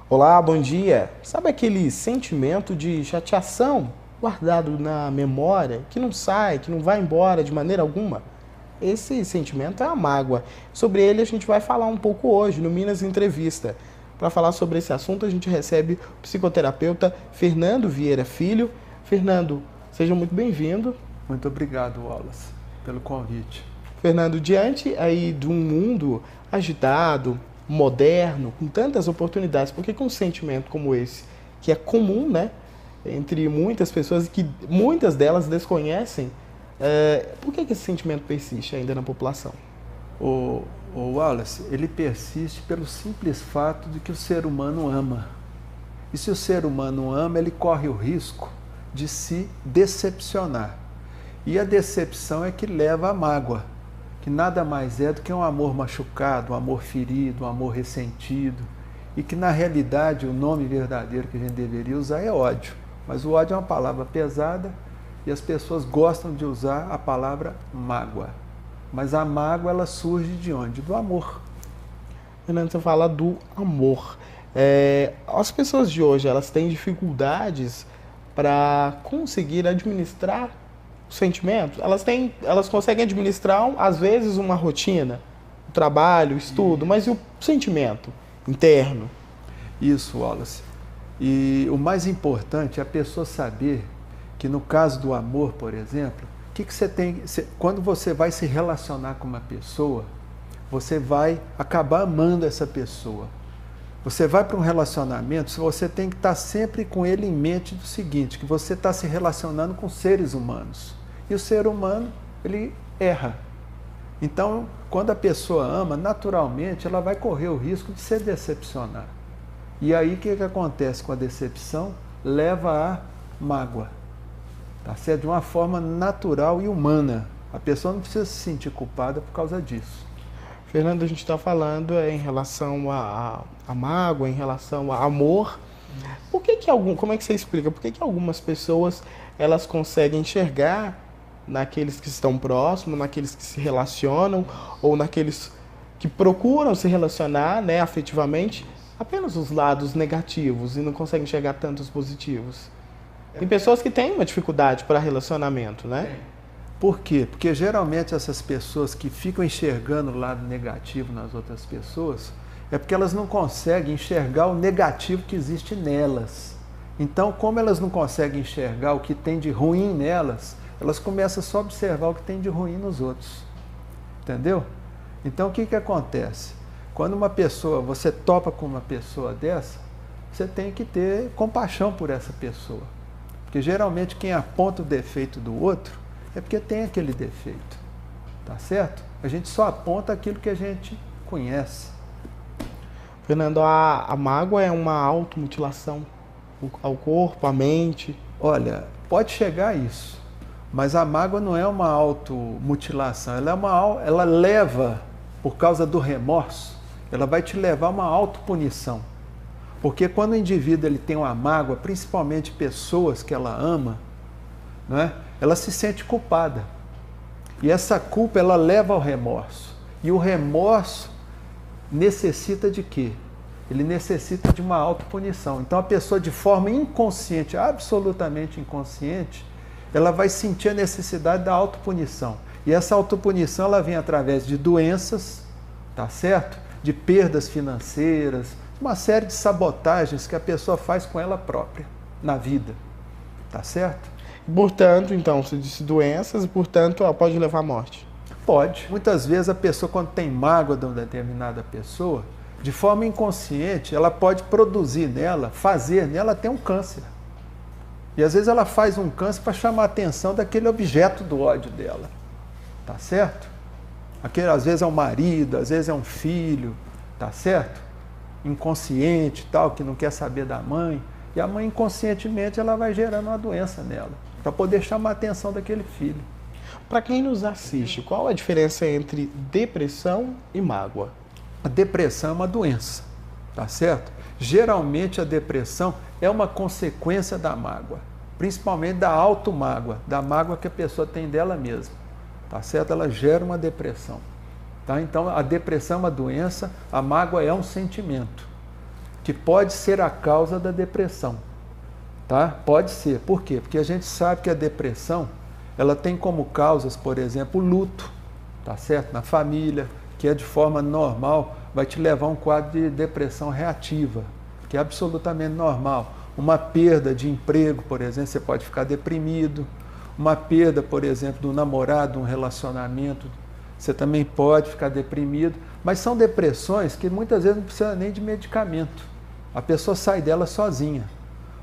Olá, bom dia. Sabe aquele sentimento de chateação guardado na memória, que não sai, que não vai embora de maneira alguma? Esse sentimento é a mágoa. Sobre ele a gente vai falar um pouco hoje no Minas Entrevista. Para falar sobre esse assunto, a gente recebe o psicoterapeuta Fernando Vieira Filho. Fernando, seja muito bem-vindo. Muito obrigado, Wallace, pelo convite. Fernando, diante aí de um mundo agitado, moderno, com tantas oportunidades, por que um sentimento como esse, que é comum, né, entre muitas pessoas e que muitas delas desconhecem, por que esse sentimento persiste ainda na população? O Wallace, ele persiste pelo simples fato de que o ser humano ama. E se o ser humano ama, ele corre o risco de se decepcionar. E a decepção é que leva à mágoa, que nada mais é do que um amor machucado, um amor ferido, um amor ressentido, e que na realidade o nome verdadeiro que a gente deveria usar é ódio. Mas o ódio é uma palavra pesada e as pessoas gostam de usar a palavra mágoa. Mas a mágoa, ela surge de onde? Do amor. Fernando, você fala do amor. As pessoas de hoje, elas têm dificuldades para conseguir administrar os sentimentos. Elas conseguem administrar, às vezes, uma rotina, o trabalho, o estudo, mas e o sentimento interno? Isso, Wallace. E o mais importante é a pessoa saber que no caso do amor, por exemplo, o que você tem, quando você vai se relacionar com uma pessoa, você vai acabar amando essa pessoa. Você vai para um relacionamento, você tem que estar sempre com ele em mente do seguinte, que você está se relacionando com seres humanos. E o ser humano, ele erra. Então, quando a pessoa ama, naturalmente, ela vai correr o risco de se decepcionar. E aí, o que acontece com a decepção? Leva à mágoa. Tá certo? De uma forma natural e humana. A pessoa não precisa se sentir culpada por causa disso. Fernando, a gente está falando em relação a mágoa, em relação a amor. Como é que você explica? Por que algumas pessoas elas conseguem enxergar naqueles que estão próximos, naqueles que se relacionam ou naqueles que procuram se relacionar, né, afetivamente, apenas os lados negativos e não conseguem enxergar tantos positivos? Tem pessoas que têm uma dificuldade para relacionamento, né? Por quê? Porque geralmente essas pessoas que ficam enxergando o lado negativo nas outras pessoas é porque elas não conseguem enxergar o negativo que existe nelas. Então, como elas não conseguem enxergar o que tem de ruim nelas, elas começam só a observar o que tem de ruim nos outros. Entendeu? Então, o que acontece? Quando você topa com uma pessoa dessa, você tem que ter compaixão por essa pessoa. Porque geralmente quem aponta o defeito do outro é porque tem aquele defeito. Tá certo? A gente só aponta aquilo que a gente conhece. Fernando, a mágoa é uma automutilação ao corpo, à mente? Olha, pode chegar a isso. Mas a mágoa não é uma automutilação. Ela leva, por causa do remorso, ela vai te levar a uma autopunição. Porque quando o indivíduo ele tem uma mágoa, principalmente pessoas que ela ama, não é? Ela se sente culpada. E essa culpa ela leva ao remorso. E o remorso necessita de quê? Ele necessita de uma autopunição. Então a pessoa de forma inconsciente, absolutamente inconsciente, ela vai sentir a necessidade da autopunição. E essa autopunição ela vem através de doenças, tá certo? De perdas financeiras, uma série de sabotagens que a pessoa faz com ela própria na vida, tá certo? Portanto, então, você disse doenças e, portanto, ela pode levar à morte? Pode. Muitas vezes a pessoa, quando tem mágoa de uma determinada pessoa, de forma inconsciente, ela pode produzir nela, fazer nela até um câncer. E às vezes ela faz um câncer para chamar a atenção daquele objeto do ódio dela, tá certo? Às vezes é um marido, às vezes é um filho, tá certo? Inconsciente tal, que não quer saber da mãe, e a mãe inconscientemente ela vai gerando uma doença nela, para poder chamar a atenção daquele filho. Para quem nos assiste, qual a diferença entre depressão e mágoa? A depressão é uma doença, tá certo? Geralmente a depressão é uma consequência da mágoa, principalmente da automágoa, da mágoa que a pessoa tem dela mesma, tá certo? Ela gera uma depressão. Tá? Então, a depressão é uma doença, a mágoa é um sentimento. que pode ser a causa da depressão, tá? Pode ser. Por quê? Porque a gente sabe que a depressão, ela tem como causas, por exemplo, o luto, tá certo? Na família, que é de forma normal, vai te levar a um quadro de depressão reativa, que é absolutamente normal. Uma perda de emprego, por exemplo, você pode ficar deprimido. Uma perda, por exemplo, do namorado, um relacionamento, você também pode ficar deprimido. Mas são depressões que muitas vezes não precisa nem de medicamento. A pessoa sai dela sozinha.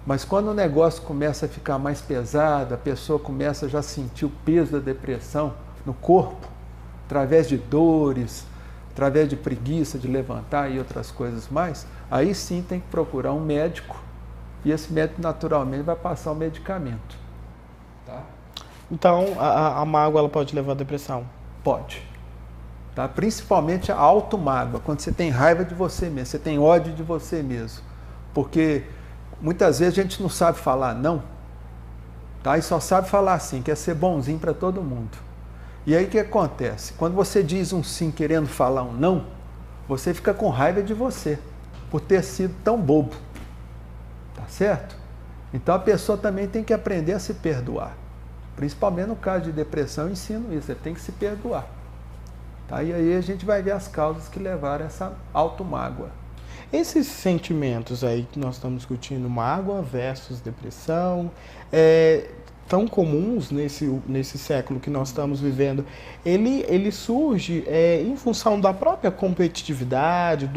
Mas quando o negócio começa a ficar mais pesado, a pessoa começa já a sentir o peso da depressão no corpo, através de dores, através de preguiça de levantar e outras coisas mais, aí sim tem que procurar um médico e esse médico naturalmente vai passar o medicamento. Tá? Então, a mágoa ela pode levar à depressão? Pode. Tá? Principalmente a automágoa, quando você tem raiva de você mesmo, você tem ódio de você mesmo. Porque muitas vezes a gente não sabe falar não, tá? E só sabe falar sim, quer ser bonzinho para todo mundo. E aí o que acontece? Quando você diz um sim querendo falar um não, você fica com raiva de você, por ter sido tão bobo. Tá certo? Então a pessoa também tem que aprender a se perdoar. Principalmente no caso de depressão, eu ensino isso, você tem que se perdoar. Tá? E aí a gente vai ver as causas que levaram a essa automágoa. Esses sentimentos aí que nós estamos discutindo, mágoa versus depressão, tão comuns nesse século que nós estamos vivendo, ele surge em função da própria competitividade,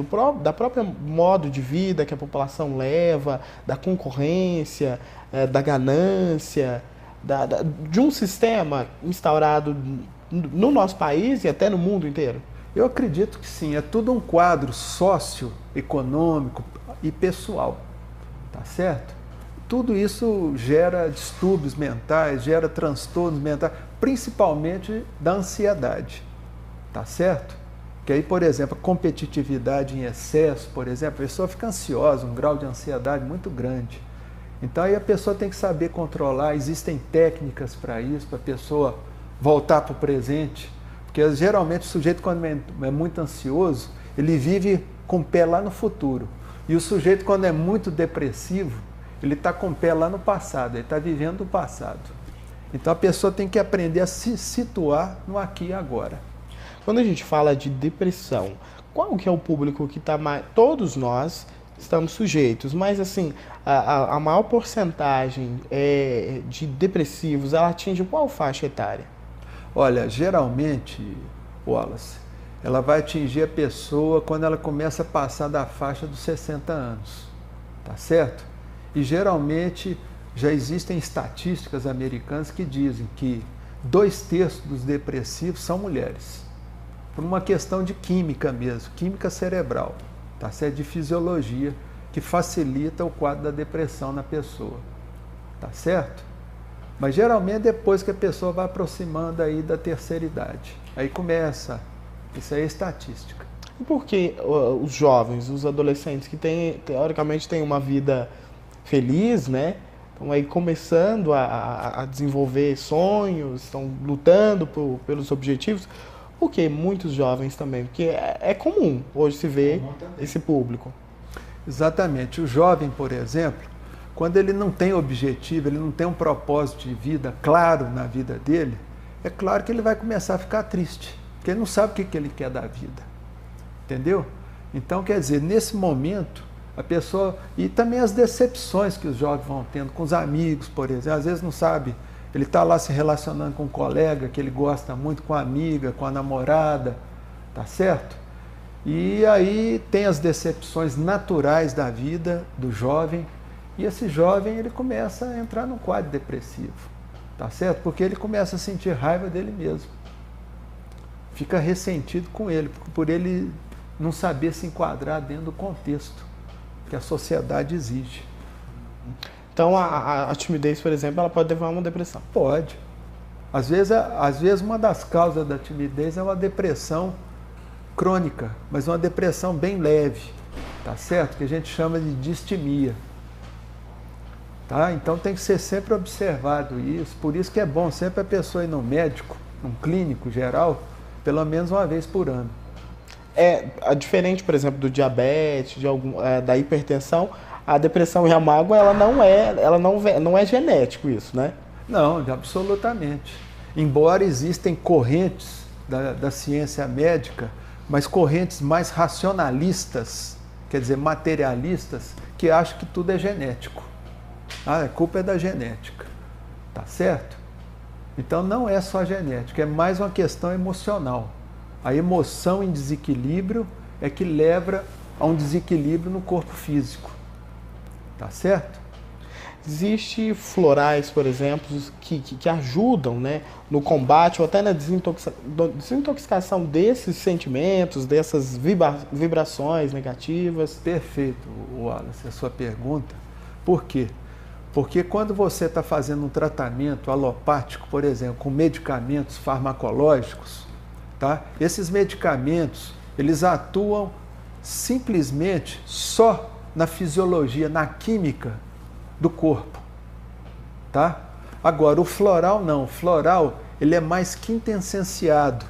da própria modo de vida que a população leva, da concorrência, da ganância, de um sistema instaurado no nosso país e até no mundo inteiro? Eu acredito que sim, é tudo um quadro socioeconômico e pessoal, tá certo? Tudo isso gera distúrbios mentais, gera transtornos mentais, principalmente da ansiedade, tá certo? Que aí, por exemplo, a competitividade em excesso, por exemplo, a pessoa fica ansiosa, um grau de ansiedade muito grande. Então aí a pessoa tem que saber controlar, existem técnicas para isso, para a pessoa voltar para o presente, porque geralmente o sujeito quando é muito ansioso, ele vive com o pé lá no futuro. E o sujeito quando é muito depressivo, ele está com o pé lá no passado, ele está vivendo o passado. Então a pessoa tem que aprender a se situar no aqui e agora. Quando a gente fala de depressão, qual que é o público que está mais... Todos nós estamos sujeitos, mas assim, a maior porcentagem de depressivos, ela atinge qual faixa etária? Olha, geralmente, Wallace, ela vai atingir a pessoa quando ela começa a passar da faixa dos 60 anos, tá certo? E geralmente já existem estatísticas americanas que dizem que 2/3 dos depressivos são mulheres, por uma questão de química mesmo, química cerebral, tá certo? De fisiologia, que facilita o quadro da depressão na pessoa, tá certo? Mas geralmente depois que a pessoa vai aproximando aí da terceira idade, aí começa, isso aí é estatística. E por que os jovens, os adolescentes que teoricamente têm uma vida feliz, né? Estão aí começando a desenvolver sonhos, estão lutando pelos objetivos, porque muitos jovens também, porque é comum hoje se ver esse público. Exatamente. O jovem, por exemplo, quando ele não tem objetivo, ele não tem um propósito de vida claro na vida dele, é claro que ele vai começar a ficar triste, porque ele não sabe o que ele quer da vida. Entendeu? Então, quer dizer, nesse momento, a pessoa... E também as decepções que os jovens vão tendo com os amigos, por exemplo. Às vezes não sabe, ele está lá se relacionando com um colega que ele gosta muito, com a amiga, com a namorada, tá certo? E aí tem as decepções naturais da vida do jovem, e esse jovem ele começa a entrar num quadro depressivo, tá certo? Porque ele começa a sentir raiva dele mesmo. Fica ressentido com ele, por ele não saber se enquadrar dentro do contexto que a sociedade exige. Então a timidez, por exemplo, ela pode levar a uma depressão? Pode. Às vezes uma das causas da timidez é uma depressão crônica, mas uma depressão bem leve, tá certo? Que a gente chama de distimia. Tá? Então tem que ser sempre observado isso, por isso que é bom sempre a pessoa ir no médico, num clínico geral, pelo menos uma vez por ano. Diferente, por exemplo, do diabetes, da hipertensão, a depressão e a mágoa, ela não é genético isso, né? Não, absolutamente. Embora existem correntes da ciência médica, mas correntes mais racionalistas, quer dizer, materialistas, que acham que tudo é genético. A culpa é da genética, tá certo? Então não é só genética, é mais uma questão emocional. A emoção em desequilíbrio é que leva a um desequilíbrio no corpo físico, tá certo? Existe florais, por exemplo, que ajudam, né, no combate ou até na desintoxicação desses sentimentos, dessas vibrações negativas. Perfeito, Wallace, a sua pergunta. Por quê? Porque quando você está fazendo um tratamento alopático, por exemplo, com medicamentos farmacológicos, tá? Esses medicamentos, eles atuam simplesmente só na fisiologia, na química do corpo, tá? Agora, o floral não. O floral, ele é mais quintessenciado.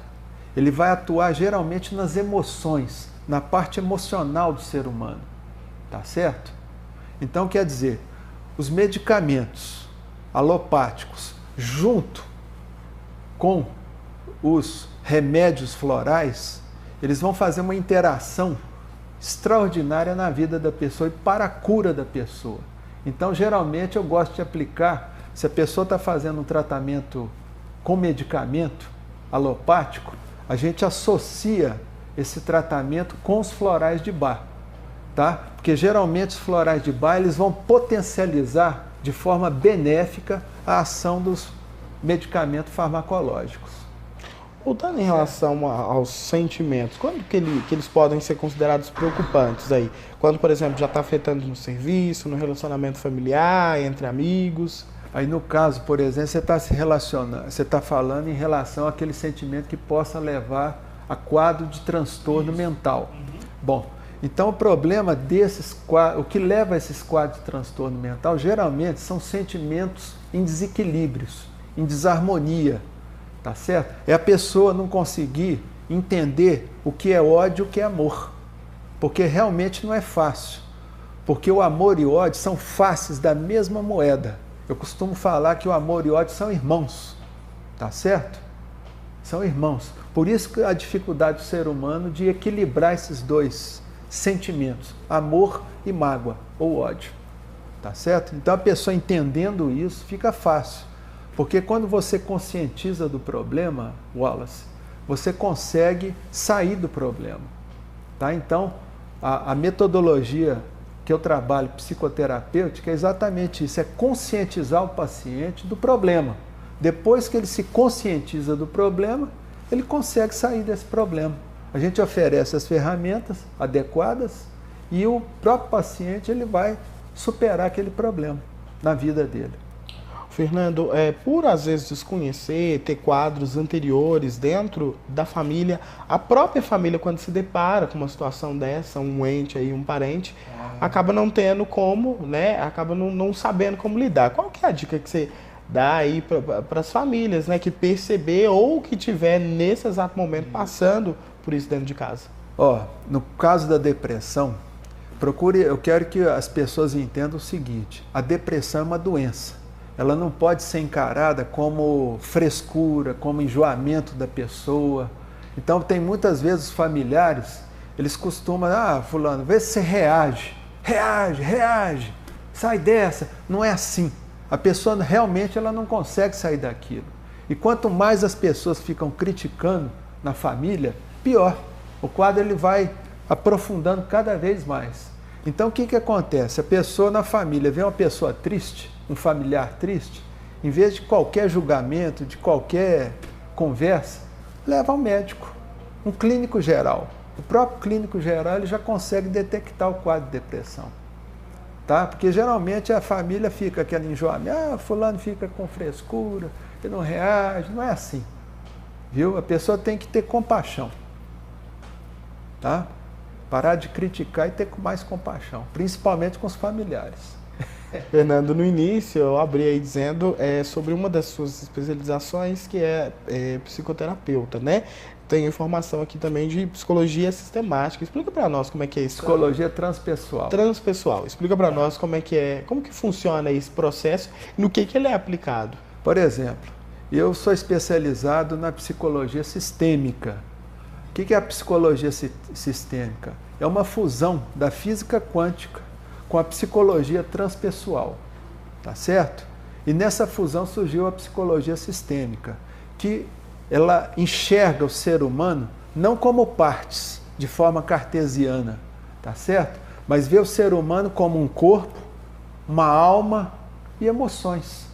Ele vai atuar geralmente nas emoções, na parte emocional do ser humano, tá certo? Então, quer dizer, os medicamentos alopáticos, junto com os remédios florais, eles vão fazer uma interação extraordinária na vida da pessoa e para a cura da pessoa. Então, geralmente, eu gosto de aplicar, se a pessoa está fazendo um tratamento com medicamento alopático, a gente associa esse tratamento com os florais de Bach, tá? Porque geralmente os florais de Bach, eles vão potencializar de forma benéfica a ação dos medicamentos farmacológicos. Voltando em relação aos sentimentos, quando que eles podem ser considerados preocupantes aí? Quando, por exemplo, já está afetando no serviço, no relacionamento familiar, entre amigos? Aí no caso, por exemplo, você está se relacionando, você está falando em relação àquele sentimento que possa levar a quadro de transtorno mental. Bom, então o problema desses quadros, o que leva a esses quadros de transtorno mental, geralmente são sentimentos em desequilíbrios, em desarmonia. Tá certo? É a pessoa não conseguir entender o que é ódio e o que é amor. Porque realmente não é fácil. Porque o amor e o ódio são faces da mesma moeda. Eu costumo falar que o amor e o ódio são irmãos. Tá certo? São irmãos. Por isso que a dificuldade do ser humano de equilibrar esses dois sentimentos, amor e mágoa, ou ódio. Tá certo? Então a pessoa entendendo isso fica fácil. Porque quando você conscientiza do problema, Wallace, você consegue sair do problema. Tá? Então, a metodologia que eu trabalho psicoterapêutica é exatamente isso, é conscientizar o paciente do problema. Depois que ele se conscientiza do problema, ele consegue sair desse problema. A gente oferece as ferramentas adequadas e o próprio paciente ele vai superar aquele problema na vida dele. Fernando, por às vezes desconhecer, ter quadros anteriores dentro da família, a própria família, quando se depara com uma situação dessa, um ente aí, um parente, acaba não tendo como, né? Acaba não sabendo como lidar. Qual que é a dica que você dá aí para as famílias, né? Que perceber ou que tiver nesse exato momento passando por isso dentro de casa? No caso da depressão, eu quero que as pessoas entendam o seguinte: a depressão é uma doença. Ela não pode ser encarada como frescura, como enjoamento da pessoa. Então, tem muitas vezes os familiares, eles costumam, fulano, vê se você reage, sai dessa. Não é assim. A pessoa realmente ela não consegue sair daquilo. E quanto mais as pessoas ficam criticando na família, pior. O quadro ele vai aprofundando cada vez mais. Então, o que acontece? A pessoa na família vê uma pessoa triste, um familiar triste, em vez de qualquer julgamento, de qualquer conversa, leva ao médico, um clínico geral. O próprio clínico geral ele já consegue detectar o quadro de depressão. Tá? Porque geralmente a família fica aquele enjoamento, fulano fica com frescura, ele não reage, não é assim. Viu? A pessoa tem que ter compaixão. Tá? Parar de criticar e ter mais compaixão, principalmente com os familiares. Fernando, no início eu abri aí dizendo sobre uma das suas especializações que é psicoterapeuta, né? Tem informação aqui também de psicologia sistemática. Explica para nós como é que é isso. Psicologia transpessoal. Transpessoal. Explica para nós como que funciona esse processo e no que ele é aplicado. Por exemplo, eu sou especializado na psicologia sistêmica. O que é a psicologia sistêmica? É uma fusão da física quântica com a psicologia transpessoal, tá certo? E nessa fusão surgiu a psicologia sistêmica, que ela enxerga o ser humano não como partes, de forma cartesiana, tá certo? Mas vê o ser humano como um corpo, uma alma e emoções,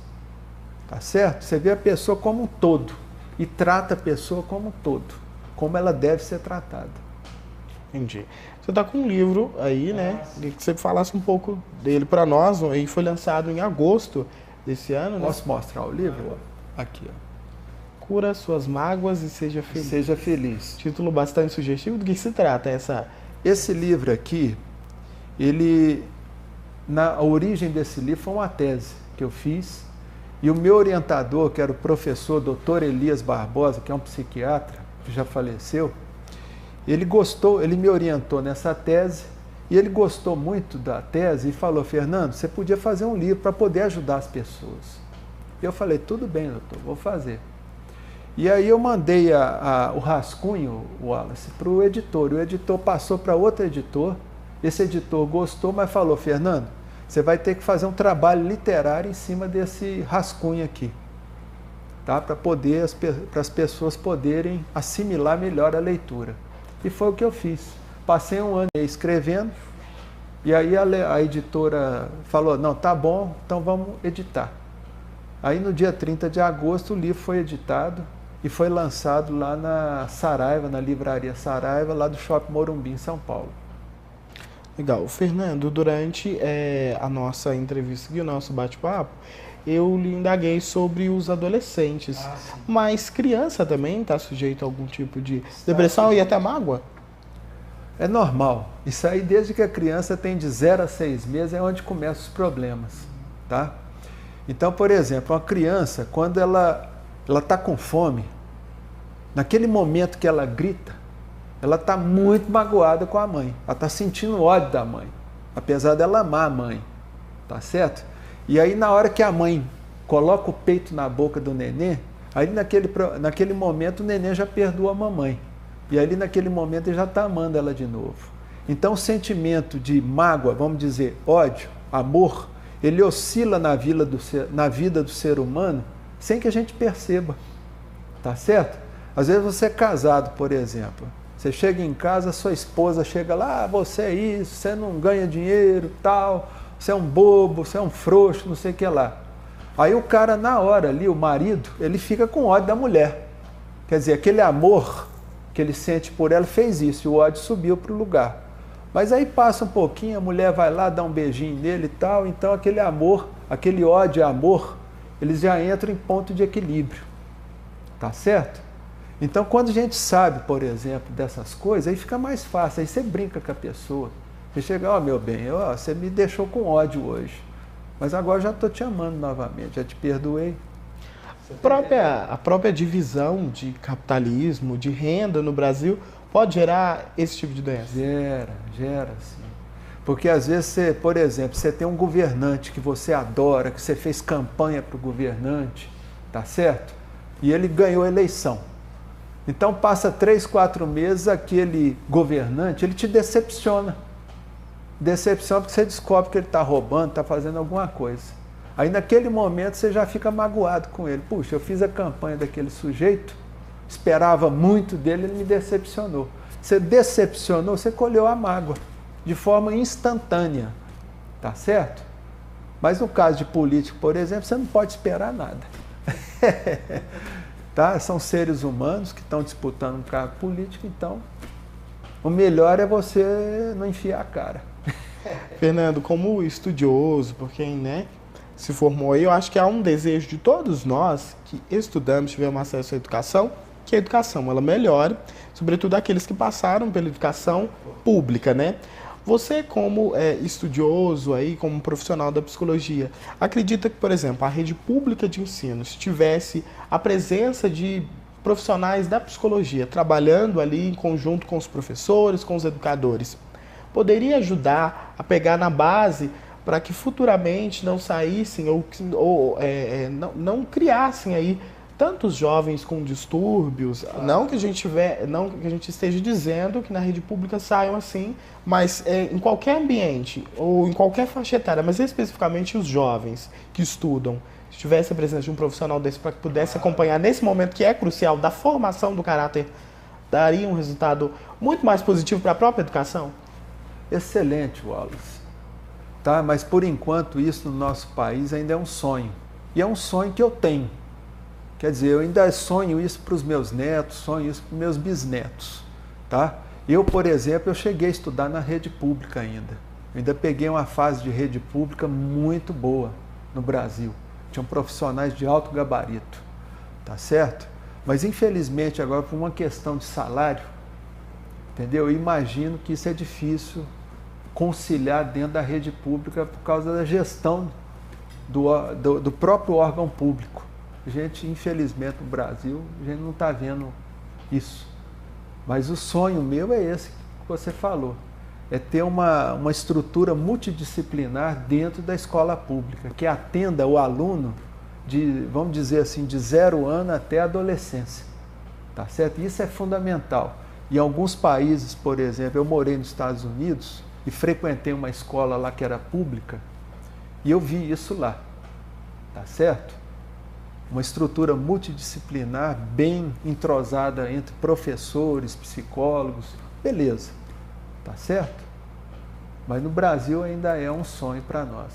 tá certo? Você vê a pessoa como um todo e trata a pessoa como um todo, como ela deve ser tratada. Entendi. Você está com um livro aí, né? Que você falasse um pouco dele para nós. Ele foi lançado em agosto desse ano, né? Posso mostrar o livro? Aqui, ó. Cura suas mágoas e seja feliz. Seja feliz. Título bastante sugestivo. Do que se trata Esse livro aqui, a origem desse livro foi uma tese que eu fiz. E o meu orientador, que era o professor Dr. Elias Barbosa, que é um psiquiatra, que já faleceu, ele me orientou nessa tese, e ele gostou muito da tese e falou: Fernando, você podia fazer um livro para poder ajudar as pessoas. Eu falei: tudo bem, doutor, vou fazer. E aí eu mandei o rascunho, Wallace, para o editor. O editor passou para outro editor, esse editor gostou, mas falou: Fernando, você vai ter que fazer um trabalho literário em cima desse rascunho aqui, tá? Para as pessoas poderem assimilar melhor a leitura. E foi o que eu fiz. Passei um ano escrevendo, e aí a editora falou: não, tá bom, então vamos editar. Aí no dia 30 de agosto o livro foi editado e foi lançado lá na Saraiva, na livraria Saraiva, lá do Shopping Morumbi, em São Paulo. Legal. Fernando, durante a nossa entrevista e o nosso bate-papo, eu lhe indaguei sobre os adolescentes. Mas criança também está sujeito a algum tipo de depressão e até mágoa? É normal. Isso aí, desde que a criança tem de 0 a 6 meses, é onde começam os problemas, tá? Então, por exemplo, uma criança, quando ela está com fome, naquele momento que ela grita, ela está muito magoada com a mãe. Ela está sentindo ódio da mãe, apesar dela amar a mãe, tá certo? E aí, na hora que a mãe coloca o peito na boca do neném, aí naquele momento o neném já perdoa a mamãe. E ali naquele momento ele já está amando ela de novo. Então o sentimento de mágoa, vamos dizer, ódio, amor, ele oscila na vida do ser humano sem que a gente perceba, tá certo? Às vezes você é casado, por exemplo, você chega em casa, sua esposa chega lá: você é isso, você não ganha dinheiro, tal, você é um bobo, você é um frouxo, não sei o que lá. Aí o cara, na hora ali, o marido, ele fica com ódio da mulher. Quer dizer, aquele amor que ele sente por ela fez isso, e o ódio subiu para o lugar. Mas aí passa um pouquinho, a mulher vai lá, dá um beijinho nele e tal, então aquele amor, aquele ódio e amor, eles já entram em ponto de equilíbrio, tá certo? Então quando a gente sabe, por exemplo, dessas coisas, aí fica mais fácil, aí você brinca com a pessoa, você chega: ó, meu bem, você me deixou com ódio hoje, mas agora já estou te amando novamente, já te perdoei. A própria divisão de capitalismo, de renda no Brasil, pode gerar esse tipo de doença? Gera sim. Porque às vezes você, por exemplo, você tem um governante que você adora, que você fez campanha para o governante, tá certo? E ele ganhou a eleição. Então passa 3, 4 meses, aquele governante, ele te decepciona. Decepciona porque você descobre que ele está roubando, está fazendo alguma coisa. Aí naquele momento você já fica magoado com ele. Puxa, eu fiz a campanha daquele sujeito, esperava muito dele, ele me decepcionou. Você decepcionou, você colheu a mágoa de forma instantânea, tá certo? Mas no caso de político, por exemplo, você não pode esperar nada. Tá? São seres humanos que estão disputando um cargo político, então o melhor é você não enfiar a cara. Fernando, como estudioso, por quem, se formou aí, eu acho que há um desejo de todos nós que estudamos, tivemos acesso à educação, que a educação ela melhore, sobretudo aqueles que passaram pela educação pública, né? Você, como estudioso, aí, como profissional da psicologia, acredita que, por exemplo, a rede pública de ensino, se tivesse a presença de profissionais da psicologia trabalhando ali em conjunto com os professores, com os educadores, poderia ajudar a pegar na base para que futuramente não saíssem não criassem aí tantos jovens com distúrbios? Não que a gente esteja dizendo que na rede pública saiam assim, mas em qualquer ambiente ou em qualquer faixa etária, mas especificamente os jovens que estudam, se tivesse a presença de um profissional desse para que pudesse acompanhar nesse momento que é crucial da formação do caráter, daria um resultado muito mais positivo para a própria educação? Excelente, Wallace. Tá? Mas por enquanto isso no nosso país ainda é um sonho. E é um sonho que eu tenho. Quer dizer, eu ainda sonho isso para os meus netos, sonho isso para os meus bisnetos. Tá? Eu, por exemplo, eu cheguei a estudar na rede pública ainda. Eu ainda peguei uma fase de rede pública muito boa no Brasil. Tinham profissionais de alto gabarito. Tá certo? Mas infelizmente agora por uma questão de salário, entendeu? Eu imagino que isso é difícil conciliar dentro da rede pública por causa da gestão do próprio órgão público. A gente, infelizmente, no Brasil, a gente não está vendo isso. Mas o sonho meu é esse que você falou, é ter uma estrutura multidisciplinar dentro da escola pública, que atenda o aluno de, vamos dizer assim, de 0 ano até a adolescência. Tá certo? Isso é fundamental. Em alguns países, por exemplo, eu morei nos Estados Unidos e frequentei uma escola lá que era pública e eu vi isso lá, tá certo? Uma estrutura multidisciplinar bem entrosada entre professores, psicólogos, beleza, tá certo? Mas no Brasil ainda é um sonho para nós,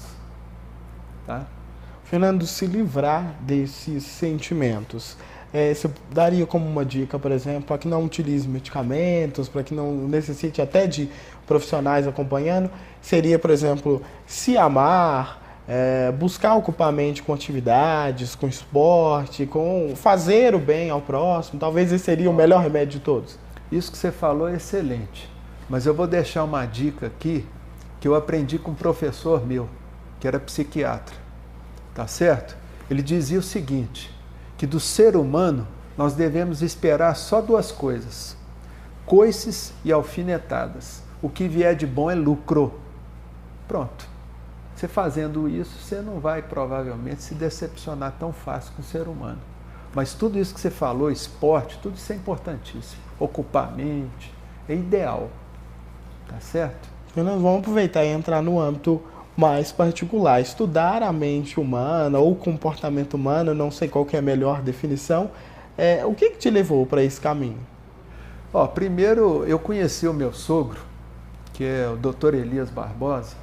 tá? Fernando, se livrar desses sentimentos, você daria como uma dica, por exemplo, para que não utilize medicamentos, para que não necessite até de profissionais acompanhando, seria, por exemplo, se amar, buscar ocupar a mente com atividades, com esporte, com fazer o bem ao próximo? Talvez esse seria o melhor remédio de todos. Isso que você falou é excelente, mas eu vou deixar uma dica aqui que eu aprendi com um professor meu, que era psiquiatra, tá certo? Ele dizia o seguinte, que do ser humano nós devemos esperar só 2 coisas, coices e alfinetadas. O que vier de bom é lucro. Pronto. Você fazendo isso, você não vai provavelmente se decepcionar tão fácil com o ser humano. Mas tudo isso que você falou, esporte, tudo isso é importantíssimo. Ocupar a mente, é ideal. Tá certo? Então nós vamos aproveitar e entrar no âmbito mais particular. Estudar a mente humana ou o comportamento humano, não sei qual que é a melhor definição. O que te levou para esse caminho? Primeiro eu conheci o meu sogro, que é o Dr. Elias Barbosa.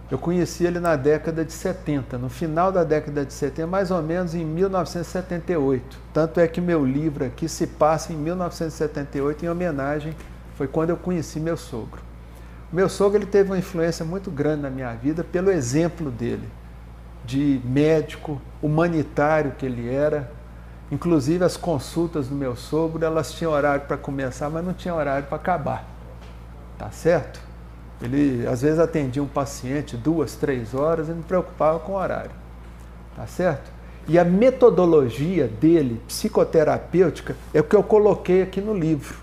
Eu conheci ele na década de 70, no final da década de 70, mais ou menos em 1978. Tanto é que meu livro aqui se passa em 1978, em homenagem, foi quando eu conheci meu sogro. O meu sogro ele teve uma influência muito grande na minha vida pelo exemplo dele, de médico, humanitário que ele era. Inclusive as consultas do meu sogro, elas tinham horário para começar, mas não tinha horário para acabar. Tá certo? Ele às vezes atendia um paciente 2, 3 horas e não preocupava com o horário. Tá certo? E a metodologia dele, psicoterapêutica, é o que eu coloquei aqui no livro.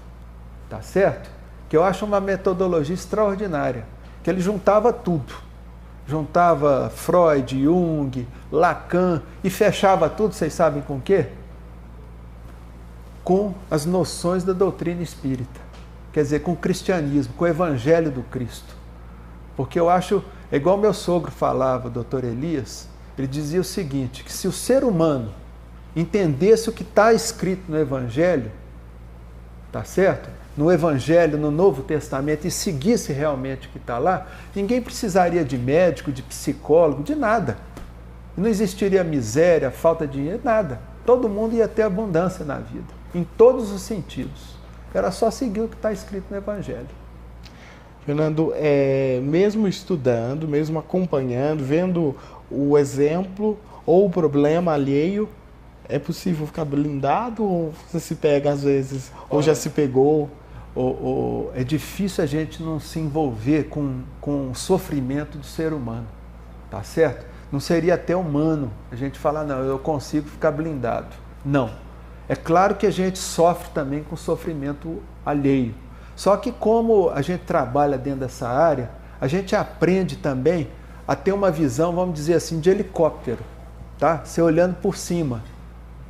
Tá certo? Que eu acho uma metodologia extraordinária, que ele juntava tudo. Juntava Freud, Jung, Lacan e fechava tudo, vocês sabem com o quê? Com as noções da doutrina espírita. Quer dizer, com o cristianismo, com o evangelho do Cristo. Porque eu acho, é igual meu sogro falava, o doutor Elias, ele dizia o seguinte, que se o ser humano entendesse o que está escrito no evangelho, tá certo? No evangelho, no Novo Testamento, e seguisse realmente o que está lá, ninguém precisaria de médico, de psicólogo, de nada. Não existiria miséria, falta de dinheiro, nada. Todo mundo ia ter abundância na vida, em todos os sentidos. Era só seguir o que está escrito no Evangelho. Fernando, mesmo estudando, mesmo acompanhando, vendo o exemplo ou o problema alheio, é possível ficar blindado ou você se pega às vezes, ou já se pegou? é difícil a gente não se envolver com o sofrimento do ser humano, tá certo? Não seria até humano a gente falar, não, eu consigo ficar blindado. Não. É claro que a gente sofre também com sofrimento alheio. Só que como a gente trabalha dentro dessa área, a gente aprende também a ter uma visão, vamos dizer assim, de helicóptero, tá? Você olhando por cima,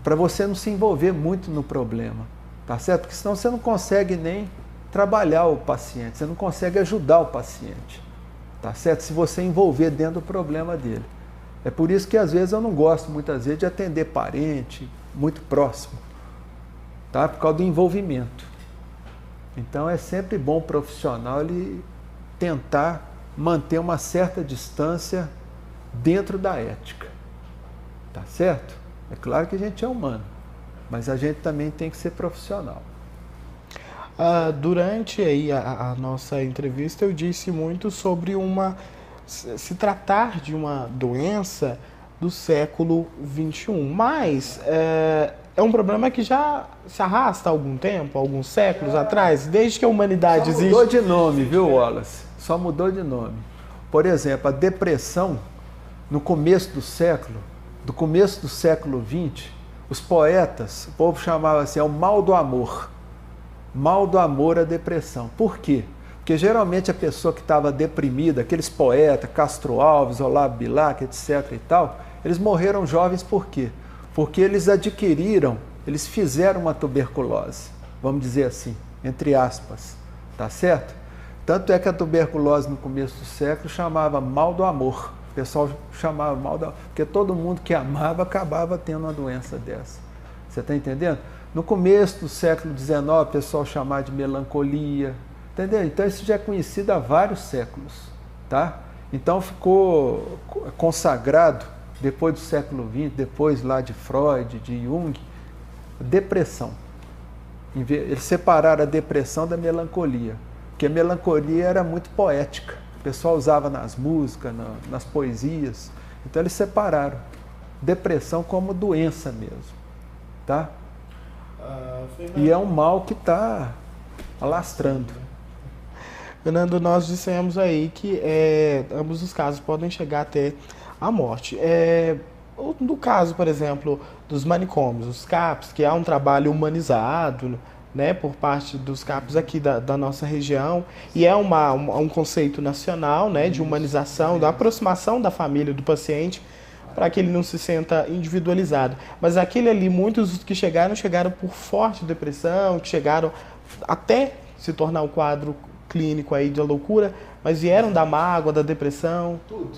para você não se envolver muito no problema, tá certo? Porque senão você não consegue nem trabalhar o paciente, você não consegue ajudar o paciente, tá certo? Se você envolver dentro do problema dele. É por isso que às vezes eu não gosto muitas vezes de atender parente muito próximo, tá? Por causa do envolvimento. Então é sempre bom o profissional ele tentar manter uma certa distância dentro da ética, tá certo? É claro que a gente é humano, mas a gente também tem que ser profissional. Durante aí a nossa entrevista eu disse muito sobre se tratar de uma doença do século XXI, mas é um problema que já se arrasta há algum tempo, alguns séculos atrás, desde que a humanidade existe. Só mudou de nome, viu, Wallace? Só mudou de nome. Por exemplo, a depressão, no começo do século XX, os poetas, o povo chamava assim, é o mal do amor. Mal do amor à depressão. Por quê? Porque geralmente a pessoa que estava deprimida, aqueles poetas, Castro Alves, Olavo Bilac, etc. e tal, eles morreram jovens por quê? Porque eles eles fizeram uma tuberculose, vamos dizer assim, entre aspas, tá certo? Tanto é que a tuberculose no começo do século chamava mal do amor. O pessoal chamava mal do amor, porque todo mundo que amava acabava tendo uma doença dessa. Você está entendendo? No começo do século XIX, o pessoal chamava de melancolia, entendeu? Então isso já é conhecido há vários séculos, tá? Então ficou consagrado, depois do século XX, depois lá de Freud, de Jung, depressão. Eles separaram a depressão da melancolia, porque a melancolia era muito poética, o pessoal usava nas músicas, nas poesias, então eles separaram depressão como doença mesmo, tá? E é um mal que está alastrando. Fernando, nós dissemos aí que ambos os casos podem chegar até a morte. No caso, por exemplo, dos manicômios, os CAPs, que há um trabalho humanizado, né, por parte dos CAPs aqui da nossa região, e é um conceito nacional, né, de humanização, da aproximação da família, do paciente, para que ele não se sinta individualizado. Mas aquele ali, muitos que chegaram por forte depressão, que chegaram até se tornar um quadro clínico aí de loucura, mas vieram da mágoa, da depressão. Tudo.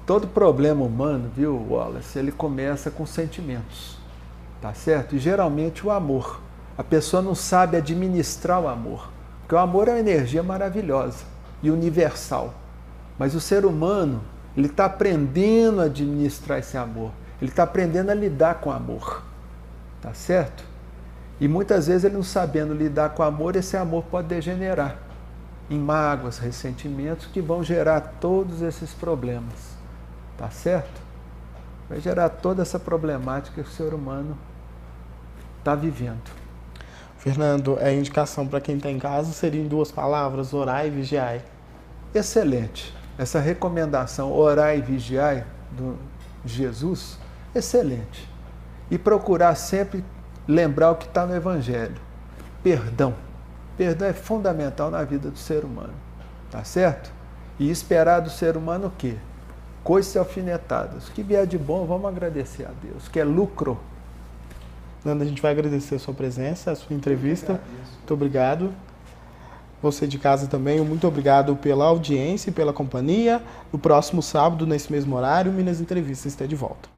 Todo problema humano, viu, Wallace, ele começa com sentimentos, tá certo? E geralmente o amor. A pessoa não sabe administrar o amor, porque o amor é uma energia maravilhosa e universal. Mas o ser humano, ele está aprendendo a administrar esse amor. Ele está aprendendo a lidar com o amor. Tá certo? E muitas vezes ele não sabendo lidar com o amor, esse amor pode degenerar em mágoas, ressentimentos que vão gerar todos esses problemas. Tá certo? Vai gerar toda essa problemática que o ser humano está vivendo. Fernando, a indicação para quem está em casa seria em 2 palavras: orai e vigiai. Excelente. Essa recomendação, orai e vigiai, de Jesus, excelente. E procurar sempre lembrar o que está no Evangelho. Perdão. Perdão é fundamental na vida do ser humano. Tá certo? E esperar do ser humano o quê? Coices alfinetadas. O que vier de bom, vamos agradecer a Deus, que é lucro. Nanda, a gente vai agradecer a sua presença, a sua entrevista. Muito obrigado. Você de casa também, muito obrigado pela audiência e pela companhia. No próximo sábado, nesse mesmo horário, Minas Entrevistas está de volta.